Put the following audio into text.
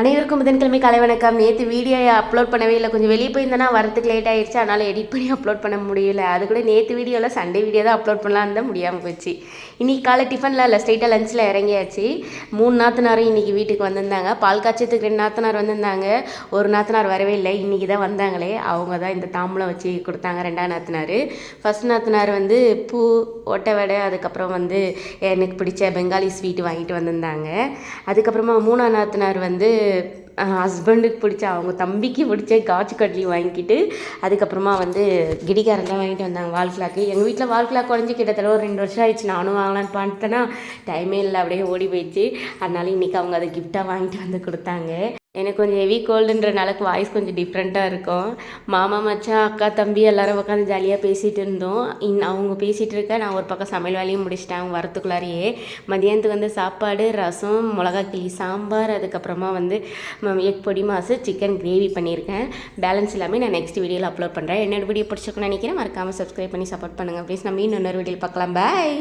அனைவருக்கும் புதன்கிழமை காலை வணக்கம். நேற்று வீடியோ அப்லோட் பண்ணவே இல்லை, கொஞ்சம் வெளியே போயிருந்தேன்னா வரத்துக்கு லேட் ஆகிடுச்சு, அதனால் எடிட் பண்ணி அப்லோட் பண்ண முடியல. அது கூட நேற்று வீடியோவில் சண்டே வீடியோ தான் அப்லோட் பண்ணலாம் இருந்தால் முடியாமல் போச்சு. இன்றைக்கி காலை டிஃபனில் இல்லை, ஸ்ட்ரெயிட்டாக லஞ்சில் இறங்கியாச்சு. 3 நாத்தனாரும் இன்றைக்கி வீட்டுக்கு வந்திருந்தாங்க. பால் காய்ச்சத்துக்கு 2 நாத்தனார் வந்திருந்தாங்க, ஒரு நாத்தனார் வரவே இல்லை. இன்றைக்கி தான் வந்தாங்களே, அவங்க தான் இந்த தாம்பூலம் வச்சு கொடுத்தாங்க. 2ஆம் நாத்தனார். ஃபஸ்ட் நாத்தனார் வந்து பூ, ஒட்டை வடை, அதுக்கப்புறம் வந்து எனக்கு பிடிச்ச பெங்காலி ஸ்வீட் வாங்கிட்டு வந்திருந்தாங்க. அதுக்கப்புறமா 3ஆம் நாத்தனார் வந்து ஹஸ்பண்டுக்கு பிடிச்ச, அவங்க தம்பிக்கு பிடிச்ச காய்ச்சி கட்லி வாங்கிக்கிட்டு, அதுக்கப்புறமா வந்து கிடிகாரம் தான் வாங்கிட்டு வந்தாங்க வால் கிளாக்கு. எங்கள் வீட்டில் வால் கிளாக் குறைஞ்சி கிட்டத்தட்ட ஒரு 2 வருஷம் ஆயிடுச்சு. நானும் வாங்கலான்னு பண்ணிட்டேன்னா டைமே இல்லை, அப்படியே ஓடி போயிடுச்சு. அதனால இன்றைக்கி அவங்க அதை கிஃப்டாக வாங்கிட்டு வந்து கொடுத்தாங்க. எனக்கு கொஞ்சம் ஹெவி கோல்டுன்றனால வாய்ஸ் கொஞ்சம் டிஃப்ரெண்ட்டாக இருக்கும். மாமா மச்சான் அக்கா தம்பி எல்லோரும் உட்காந்து ஜாலியாக பேசிகிட்டு இருந்தோம். அவங்க பேசிகிட்டு இருக்க நான் ஒரு பக்கம் சமையல் வேலையும் முடிச்சிட்டேன். அவங்க வரத்துக்குள்ளாரையே மதியானத்துக்கு வந்து சாப்பாடு, ரசம், மிளகா கிளி சாம்பார், அதுக்கப்புறமா வந்து எக் பொடி மாசு, சிக்கன் கிரேவி பண்ணியிருக்கேன். பேலன்ஸ் எல்லாமே நான் நெக்ஸ்ட் வீடியோவில் அப்லோட் பண்ணுறேன். என்னோட வீடியோ பிடிச்சிருக்குன்னு நினைக்கிறேன். மறக்காமல் சப்ஸ்கிரைப் பண்ணி சப்போர்ட் பண்ணுங்கள் ப்ளீஸ். நம்ம இன்னொரு வீடியோவில் பார்க்கலாம். பாய்.